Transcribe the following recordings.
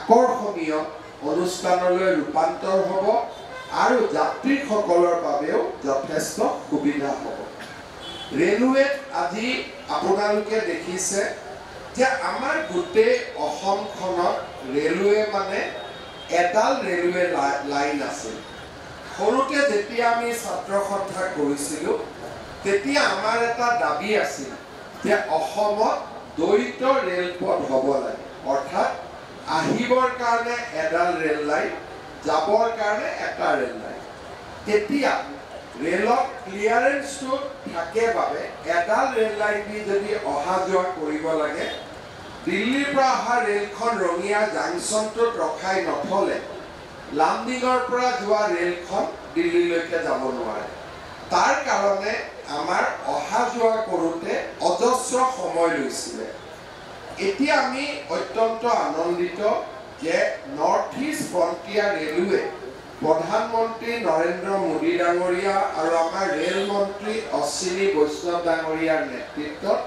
আকৰ্ষণীয় অনুষ্ঠানলৈ ৰূপান্তৰ হ'ব আৰু যাত্ৰীসকলৰ বাবেও যথেষ্ট সুবিধা হ'ব। ৰেলৱেত আজি আপোনালোকে দেখিছে যে আমাৰ গোটেই অসমখনত ৰেলৱে মানে এডাল ৰেলৱে লাইন আছিল। সৰুতে যেতিয়া আমি ছাত্ৰ সন্থা কৰিছিলোঁ তেতিয়া আমাৰ এটা দাবী আছিল যে অসমত দ্বৈত ৰেলপথ হ'ব লাগে, অৰ্থাৎ আহিবৰ কাৰণে এডাল ৰেল লাইন, যাবৰ কাৰণে এটা ৰেল লাইন। তেতিয়া ৰেলত ক্লিয়াৰেন্সটো থাকে বাবে এডাল ৰেল লাইন দি যদি অহা যোৱা কৰিব লাগে, দিল্লীৰ পৰা অহা ৰেলখন ৰঙিয়া জাংচনটোত ৰখাই নথলে লামডিঙৰ পৰা যোৱা ৰেলখন দিল্লীলৈকে যাব নোৱাৰে। তাৰ কাৰণে আমাৰ অহা যোৱা কৰোঁতে অজস্ৰ সময় লৈছিলে। এতিয়া আমি অত্যন্ত আনন্দিত যে নৰ্থ ইষ্ট ফ্ৰণ্টিয়াৰ ৰেলৱে প্ৰধানমন্ত্ৰী নৰেন্দ্ৰ মোদী ডাঙৰীয়া আৰু আমাৰ ৰেল মন্ত্ৰী অশ্বিনী বৈষ্ণৱ ডাঙৰীয়াৰ নেতৃত্বত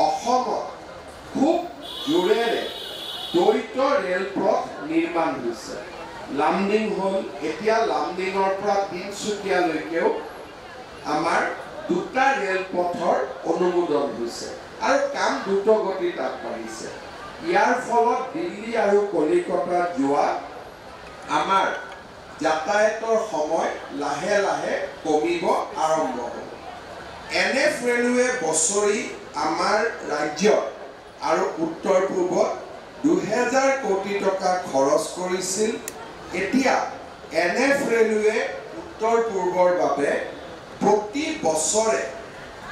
অসমত খুব জোৰেৰে দ্বৈত ৰেলপথ নিৰ্মাণ হৈছে। লামডিং হ'ল, এতিয়া লামডিঙৰ পৰা তিনিচুকীয়ালৈকেও আমাৰ দুটা ৰেলপথৰ অনুমোদন হৈছে আৰু কাম দ্ৰুতগতিত আগবাঢ়িছে। ইয়াৰ ফলত দিল্লী আৰু কলিকতাত যোৱা আমাৰ যাতায়াতৰ সময় লাহে লাহে কমিব আৰম্ভ হ'ব। NF ৰেলৱে বছৰি আমাৰ ৰাজ্যত আৰু উত্তৰ পূবত 2000 কোটি টকা খৰচ কৰিছিল। এতিয়া NF ৰেলৱে উত্তৰ পূবৰ বাবে প্ৰতি বছৰে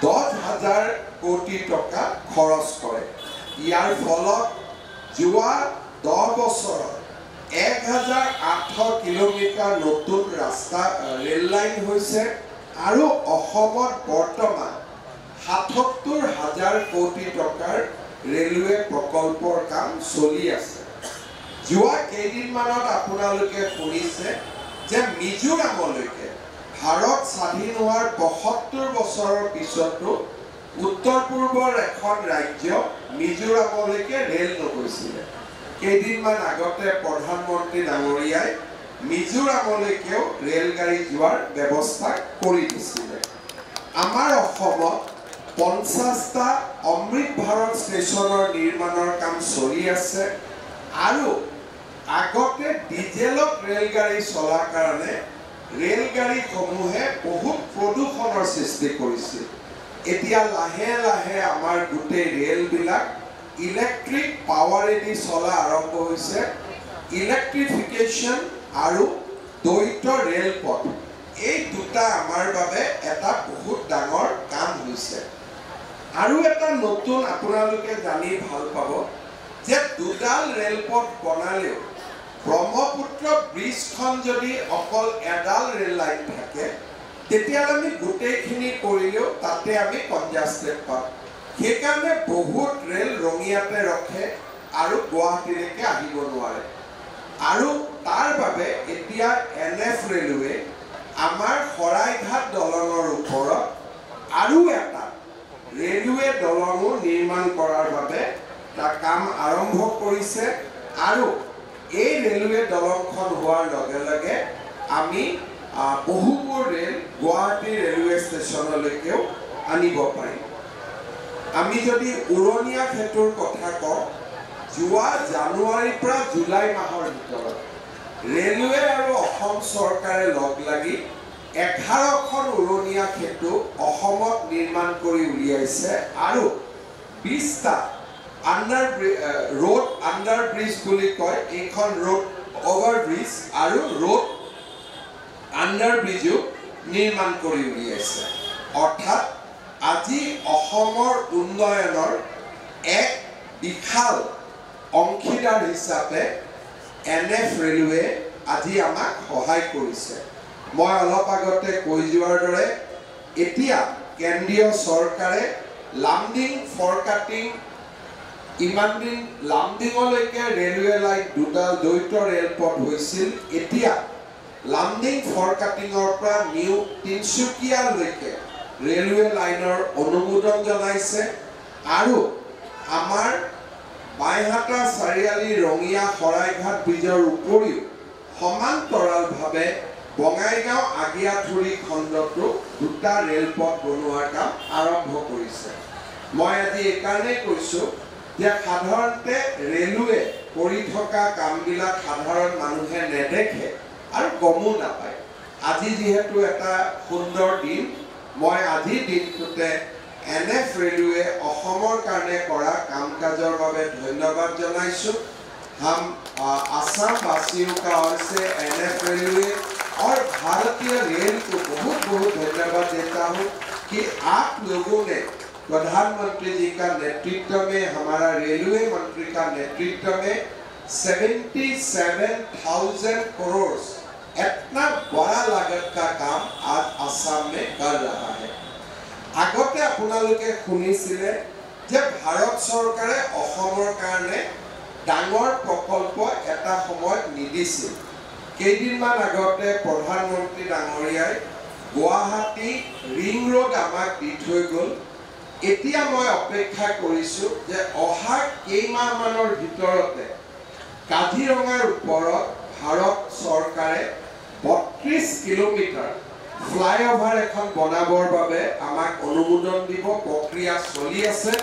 10,000 কোটি টকা খৰচ কৰে। ইয়াৰ ফলত যোৱা 10 বছৰত 1800 কিলোমিটাৰ নতুন ৰাস্তা ৰেল লাইন হৈছে আৰু অসমত বৰ্তমান 77,000 কোটি টকাৰ ৰেলৱে প্ৰকল্পৰ কাম চলি আছে। যোৱা কেইদিনমানত আপোনালোকে শুনিছে যে মিজোৰামলৈকে ভাৰত স্বাধীন হোৱাৰ ৭৫ বছৰৰ পিছতো উত্তৰ পূৰ্বৰ এখন ৰাজ্য মিজোৰামলৈকে ৰেল নগৈছিলে। কেইদিনমান আগতে প্ৰধানমন্ত্ৰী ডাঙৰীয়াই মিজোৰামলৈকেও ৰেলগাড়ী যোৱাৰ ব্যৱস্থা কৰি দিছিলে। আমাৰ অসমত 50টা অমৃত ভাৰত ষ্টেচনৰ নিৰ্মাণৰ কাম চলি আছে আৰু আগতে ডিজেলত ৰেলগাড়ী চলাৰ কাৰণে ৰেলগাড়ীসমূহে বহুত প্ৰদূষণৰ সৃষ্টি কৰিছিল। এতিয়া লাহে লাহে আমাৰ গোটেই ৰেলবিলাক ইলেক্ট্ৰিক পাৱাৰেদি চলা আৰম্ভ হৈছে। ইলেক্ট্ৰিফিকেশ্যন আৰু দ্বৈত ৰেলপথ এই দুটা আমাৰ বাবে এটা বহুত ডাঙৰ কাম হৈছে। আৰু এটা নতুন আপোনালোকে জানি ভাল পাব যে দুডাল ৰেলপথ বনালেও ব্ৰহ্মপুত্ৰ ব্ৰিজখন যদি অকল এডাল ৰেল লাইন থাকে তেতিয়াহ'লে আমি গোটেইখিনি কৰিলেও তাতে আমি কনজাষ্টেড পাম। সেইকাৰণে বহুত ৰেল ৰঙিয়াতে ৰখে আৰু গুৱাহাটীলৈকে আহিব নোৱাৰে। আৰু তাৰ বাবে এতিয়া NF ৰেলৱে আমাৰ শৰাইঘাট দলঙৰ ওপৰত আৰু এটা ৰেলৱে দলঙো নিৰ্মাণ কৰাৰ বাবে তাৰ কাম আৰম্ভ কৰিছে আৰু এই ৰেলৱে দলংখন হোৱাৰ লগে লগে আমি বহুবোৰ ৰেল গুৱাহাটী ৰেলৱে ষ্টেচনলৈকেও আনিব পাৰিম। আমি যদি উৰণীয়া সেতুৰ কথা কওঁ, যোৱা জানুৱাৰীৰ পৰা জুলাই মাহৰ ভিতৰত ৰেলৱে আৰু অসম চৰকাৰে লগ লাগি 11খন উৰণীয়া সেতু অসমত নিৰ্মাণ কৰি উলিয়াইছে আৰু 20টা ৰোড আণ্ডাৰ ব্ৰিজ বুলি কয়, এইখন ৰোড অভাৰ ব্ৰিজ আৰু ৰোড আণ্ডাৰ ব্ৰিজো নিৰ্মাণ কৰি উলিয়াইছে। অৰ্থাৎ আজি অসমৰ উন্নয়নৰ এক বিশাল অংশীদাৰ হিচাপে NF ৰেলৱে আজি আমাক সহায় কৰিছে। মই অলপ আগতে কৈ যোৱাৰ দৰে এতিয়া কেন্দ্ৰীয় চৰকাৰে লামডিং ফৰকাটিং ইমান দিন লামডিঙলৈকে ৰেলৱে লাইন দুডাল দ্বৈত ৰেলপথ হৈছিল। এতিয়া লামডিং ফৰকাটিঙৰ পৰা নিউ তিনিচুকীয়ালৈকে ৰেলৱে লাইনৰ অনুমোদন জনাইছে আৰু আমাৰ বাইহাটা চাৰিআলি ৰঙিয়া শৰাইঘাট ব্ৰিজৰ উপৰিও সমান্তৰালভাৱে বঙাইগাঁও আগিয়াঠুৰি খণ্ডটো দুটা ৰেলপথ বনোৱাৰ কাম আৰম্ভ কৰিছে। মই আজি এইকাৰণে কৈছোঁ যে সাধাৰণতে ৰেলৱে কৰি থকা কামবিলাক সাধাৰণ মানুহে নেদেখে আৰু গমো নাপায়। আজি যিহেতু এটা সুন্দৰ দিন, মই আজিৰ দিনটোতে NF रेलवे অসমৰ কাৰণে কৰা কাম কাজৰ বাবে ধন্যবাদ জনাইছোঁ। हम आसाम वासियों का ओर से NF रेलवे और भारतीय रेल को बहुत बहुत धन्यवाद देता हूँ कि आप लोगों ने प्रधानमंत्री जी का नेतृत्व में, हमारा रेलवे मंत्री का नेतृत्व में 77,000 करोड़ इतना बड़ा लागत का काम आज आसाम में कर रहा है। আগতে আপোনালোকে শুনিছিলে যে ভাৰত চৰকাৰে অসমৰ কাৰণে ডাঙৰ প্ৰকল্প এটা সময়ত নিদিছিল। কেইদিনমান আগতে প্ৰধানমন্ত্ৰী ডাঙৰীয়াই গুৱাহাটী ৰিং ৰোড আমাক দি থৈ গ'ল। এতিয়া মই অপেক্ষা কৰিছোঁ যে অহা কেইমাহমানৰ ভিতৰতে কাজিৰঙাৰ ওপৰত ভাৰত চৰকাৰে 32 কিলোমিটাৰ ফ্লাইওভাৰ এখন বনাবৰ বাবে আমাক অনুমোদন দিব। প্ৰক্ৰিয়া চলি আছে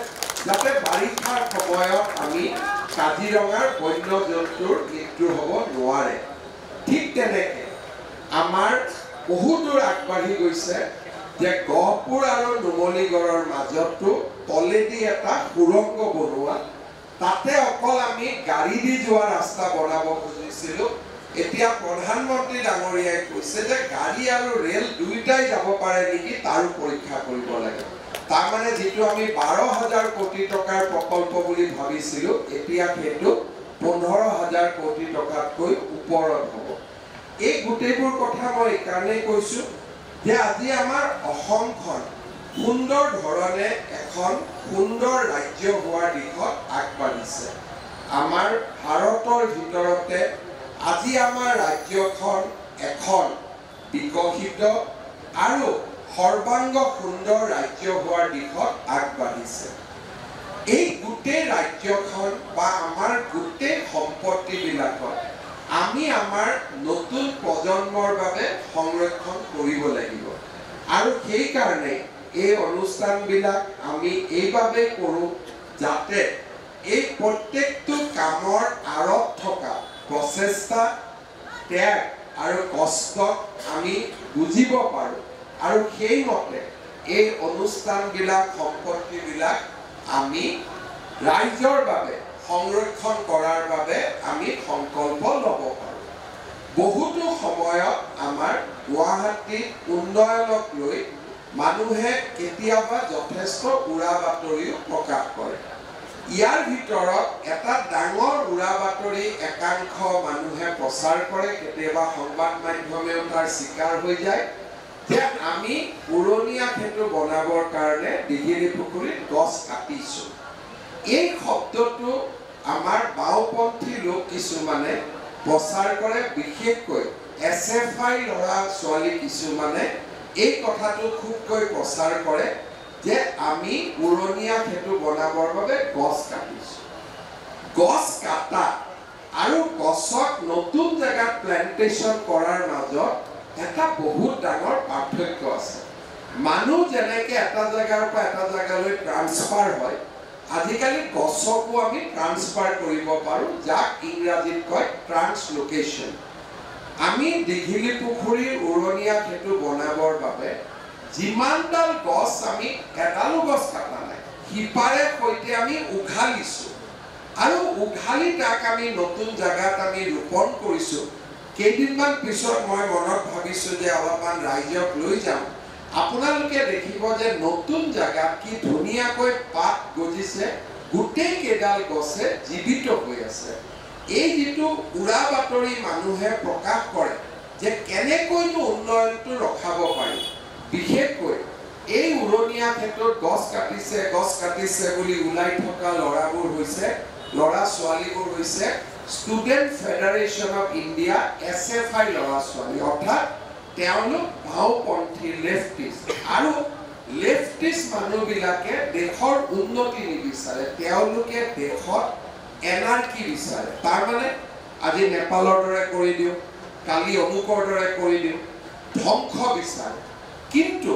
যাতে বাৰিষাৰ সময়ত আমি কাজিৰঙাৰ বন্যজন্তুৰ মৃত্যু হ'ব নোৱাৰে। ঠিক তেনেকৈ আমাৰ বহুত দূৰ আগবাঢ়ি গৈছে যে গহপুৰ আৰু নুমলীগড়ৰ মাজতো তলেদি এটা সুৰংগ বনোৱা, তাতে অকল আমি গাড়ী দি যোৱা ৰাস্তা বনাব খুজিছিলোঁ। এতিয়া প্ৰধানমন্ত্ৰী ডাঙৰীয়াই কৈছে যে গাড়ী আৰু ৰেল দুইটাই যাব পাৰে নেকি তাৰো পৰীক্ষা কৰিব লাগে। তাৰমানে যিটো আমি 12,000 কোটি টকাৰ প্ৰকল্প বুলি ভাবিছিলোঁ, এতিয়া সেইটো 15,000 কোটি টকাতকৈ ওপৰত হ'ব। এই গোটেইবোৰ কথা মই এইকাৰণেই কৈছোঁ যে আজি আমাৰ অসমখন সুন্দৰ ধৰণে এখন সুন্দৰ ৰাজ্য হোৱাৰ দিশত আগবাঢ়িছে। আমাৰ ভাৰতৰ ভিতৰতে আজি আমাৰ ৰাজ্যখন এখন বিকশিত আৰু সৰ্বাংগ সুন্দৰ ৰাজ্য হোৱাৰ দিশত আগবাঢ়িছে। এই গোটেই ৰাজ্যখন বা আমাৰ গোটেই সম্পত্তিবিলাকত আমি আমাৰ নতুন প্ৰজন্মৰ বাবে সংৰক্ষণ কৰিব লাগিব। আৰু সেইকাৰণে এই অনুষ্ঠানবিলাক আমি এইভাবে কৰোঁ যাতে এই প্ৰত্যেকটো কামৰ আঁৰত থকা প্ৰচেষ্টা, ত্যাগ আৰু কষ্টক আমি বুজিব পাৰোঁ আৰু সেইমতে এই অনুষ্ঠানবিলাক, সম্পত্তিবিলাক আমি ৰাইজৰ বাবে সংৰক্ষণ কৰাৰ বাবে আমি সংকল্প ল'ব পাৰোঁ। বহুতো সময়ত আমাৰ গুৱাহাটীত উন্নয়নক লৈ মানুহে কেতিয়াবা যথেষ্ট উৰা বাতৰিও প্ৰকাশ কৰে। ইয়াৰ ভিতৰত এটা ডাঙৰ উৰা বাতৰি একাংশ মানুহে প্ৰচাৰ কৰে, কেতিয়াবা সংবাদ মাধ্যমেও তাৰ চিকাৰ হৈ যায় যে আমি উৰণীয়া সেতু বনাবৰ কাৰণে দীঘলী পুখুৰীত গছ কাটিছোঁ। এই শব্দটো আমাৰ বাওঁপন্থী লোক কিছুমানে প্ৰচাৰ কৰে, বিশেষকৈ SFI ল'ৰা ছোৱালী কিছুমানে এই কথাটো খুবকৈ প্ৰচাৰ কৰে যে আমি উৰণীয়া সেতু বনাবৰ বাবে গছ কাটিছোঁ। গছ কাটা আৰু গছক নতুন জেগাত প্লেণ্টেশ্যন কৰাৰ মাজত এটা বহুত ডাঙৰ পাৰ্থক্য আছে। মানুহ যেনেকৈ এটা জেগাৰ পৰা এটা জেগালৈ ট্ৰান্সফাৰ হয়, আজিকালি গছকো আমি ট্ৰান্সফাৰ কৰিব পাৰোঁ, যাক ইংৰাজীত কয় ট্ৰান্সলোকেশ্যন। আমি দীঘলী পুখুৰীৰ উৰণীয়া সেতু বনাবৰ বাবে যিমানডাল গছ আমি এডালো গছ কাটা নাই, শিপাৰে সৈতে আমি উঘালিছোঁ আৰু উঘালি তাক আমি নতুন জেগাত আমি ৰোপণ কৰিছোঁ। কেইদিনমান পিছত মই মনত ভাবিছোঁ যে অলপমান ৰাইজক লৈ যাওঁ। আপোনালোকে দেখিব যে নতুন জেগাত কি ধুনীয়াকৈ পাত গজিছে, গোটেই কেইডাল গছে জীৱিত হৈ আছে। এই যিটো উৰা বাতৰি মানুহে প্ৰকাশ কৰে যে কেনেকৈনো উন্নয়নটো ৰখাব পাৰি, বিশেষকৈ এই উৰণীয়া ক্ষেত্ৰত গছ কাটিছে বুলি ওলাই থকা ল'ৰাবোৰ হৈছে, ল'ৰা ছোৱালীবোৰ হৈছে student federation of India SFI ল'ৰা ছোৱালী, অৰ্থাৎ তেওঁলোক বাওঁপন্থী লেফটিষ্ট। আৰু লেফটিষ্ট মানুহবিলাকে দেশৰ উন্নতি নিবিচাৰে, তেওঁলোকে দেশত এনাৰ্কি বিচাৰে তাৰমানে আজি নেপালৰ দৰে কৰি দিওঁ কালি অমুকৰ দৰে কৰি দিওঁ ধ্বংস বিচাৰে কিন্তু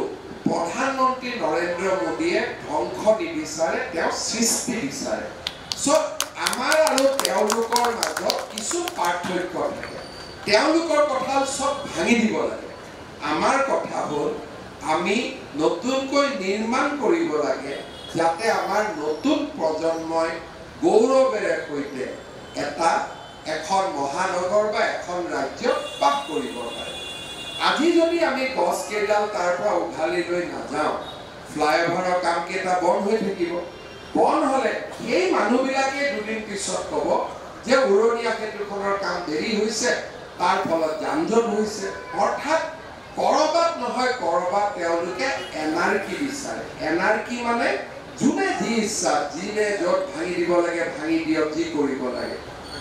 প্ৰধানমন্ত্ৰী নৰেন্দ্ৰ মোদীয়ে ধ্বংস নিবিচাৰে তেওঁ সৃষ্টি বিচাৰে সো আমাৰ আৰু তেওঁলোকৰ মাজত কিছু পাৰ্থক্য থাকে তেওঁলোকৰ কথা সব ভাঙি দিব লাগে আমাৰ কথা হ'ল আমি নতুনকৈ নিৰ্মাণ কৰিব লাগে যাতে আমাৰ নতুন প্ৰজন্মই গৌৰৱেৰে সৈতে এখন মহানগৰ বা এখন ৰাজ্যত বাস কৰিব পাৰে আজি যদি আমি গছ কেইডাল তাৰ পৰা উঘালি লৈ নাযাওঁ ফ্লাইঅভাৰৰ কাম কেইটা বন্ধ হৈ থাকিব বন্ধ হলে সেই মানুহবিলাকে দুদিন পিছত ক'ব যে উৰণীয়া সেতুখনৰ কাম দেৰি হৈছে তাৰ ফলত যানজঁট হৈছে অৰ্থাৎ কৰবাত নহয় কৰবাত তেওঁলোকে এনাৰ্কি বিচাৰে এনাৰ্কি মানে যোনে যি ইচ্ছা যিনে য'ত ভাঙি দিব লাগে ভাঙি দিয়ক যি কৰিব লাগে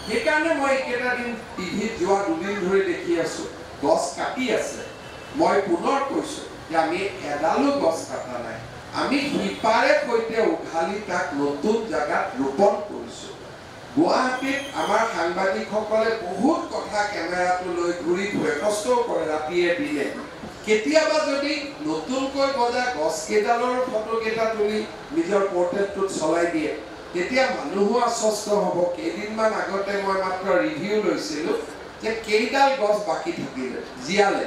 সেইকাৰণে মই এইকেইটা দিন টিভিত যোৱা দুদিন ধৰি দেখি আছো গছ কাটি আছে মই পুনৰ কৈছো যে আমি এডালো গছ কাটা নাই আমি শিপাৰে সৈতে উঘালি তাক নতুন জাগাত ৰোপণ কৰিছো গুৱাহাটীত আমাৰ সাংবাদিকসকলে বহুত কথা কেমেৰাটো লৈ ঘূৰি ফুৰে কষ্ট কৰে ৰাতিয়ে দিনে কেতিয়াবা যদি নতুনকৈ গজা গছ কেইডালৰ ফটো কেইটা তুলি নিজৰ পৰ্ট্ৰেটটোত চলাই দিয়ে তেতিয়া মানুহো আশ্বস্ত হ'ব কেইদিনমান আগতে মই মাত্ৰ ৰিভিউ লৈছিলোঁ যে কেইডাল গছ বাকী থাকিলে জীয়ালে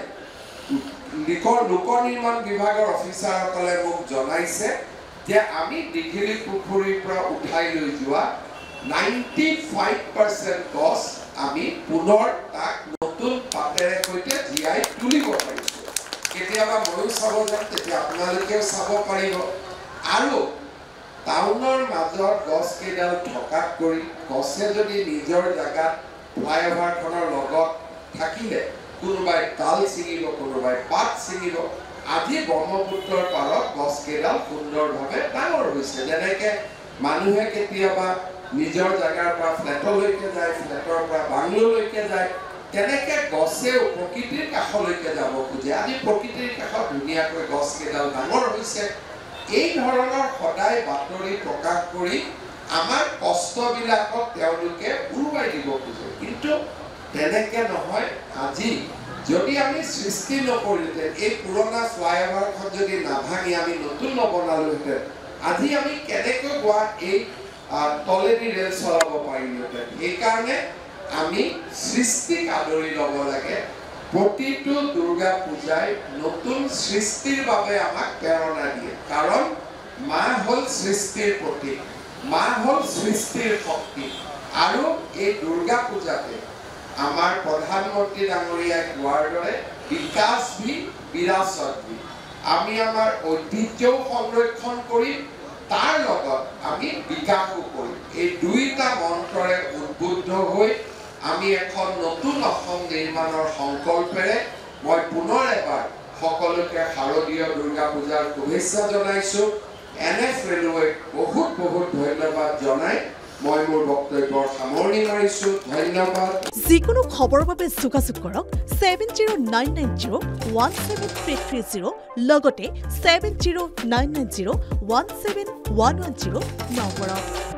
লোক নিৰ্মাণ বিভাগৰ অফিচাৰসকলে মোক জনাইছে যে আমি দীঘলী পুখুৰীৰ পৰা উঠাই লৈ যোৱা 95% গছ আমি পুনৰ তাক নতুন পাতেৰে সৈতে জীয়াই তুলিব পাৰিছোঁ কেতিয়াবা ময়ো চাব যাম তেতিয়া আপোনালোকেও চাব পাৰিব আৰু টাউনৰ মাজত গছ কেইডাল ঠকাত কৰি গছে যদি নিজৰ জাগাত ফ্লাইঅভাৰখনৰ লগত থাকিলে কোনোবাই তাল ছিঙিব কোনোবাই পাত ছিঙিব আজি ব্ৰহ্মপুত্ৰৰ পাৰত গছ কেইডাল সুন্দৰভাৱে ডাঙৰ হৈছে যেনেকে মানুহে কেতিয়াবা নিজৰ জাগাৰ পৰা ফ্লেটলৈকে যায় ফ্লেটৰ পৰা বাংলোলৈকে যায় তেনেকে গছেও প্ৰকৃতিৰ কাষলৈকে যাব খোজে আজি প্ৰকৃতিৰ কাষত ধুনীয়াকৈ গছ কেইডাল ডাঙৰ হৈছে এই ধৰণৰ সদায় বাতৰি প্ৰকাশ কৰি আমাৰ কষ্টবিলাকক তেওঁলোকে উৰুৱাই দিব খোজে কিন্তু তেনেকে নহয় আজি যদি আমি সৃষ্টি নকৰিলেহেঁতেন এই পুৰণা ফ্লাইঅভাৰখন যদি নাভাঙি আমি নতুন নবনালোহেঁতেন আজি আমি কেনেকৈ গোৱা এই তলেদি ৰেল চলাব পাৰিলোহেঁতেন সেইকাৰণে আমি সৃষ্টিক আদৰি ল'ব লাগে প্ৰতিটো দুৰ্গা পূজাই নতুন সৃষ্টিৰ বাবে আমাক প্ৰেৰণা দিয়ে কাৰণ মা হ'ল সৃষ্টিৰ প্ৰতীক মা হ'ল সৃষ্টিৰ শক্তি আৰু এই দুৰ্গা পূজাতে আমাৰ প্ৰধানমন্ত্ৰী ডাঙৰীয়াই কোৱাৰ দৰে বিকাশ ভি বিৰাসত ভি আমি আমাৰ ঐতিহ্যও সংৰক্ষণ কৰিম তাৰ লগত আমি বিকাশও কৰিম এই দুইটা মন্ত্ৰৰে উদ্বুদ্ধ হৈ আমি এখন নতুন অসম নিৰ্মাণৰ সংকল্পেৰে মই পুনৰ এবাৰ সকলোকে শাৰদীয় দুৰ্গা পূজাৰ শুভেচ্ছা জনাইছোঁ NF ৰেলৱে বহুত বহুত ধন্যবাদ জনাই মই মোৰ বক্তব্যৰ সামৰণি মাৰিছোঁ ধন্যবাদ যিকোনো খবৰৰ বাবে যোগাযোগ কৰক 7099017330 লগতে 7099017110 নম্বৰত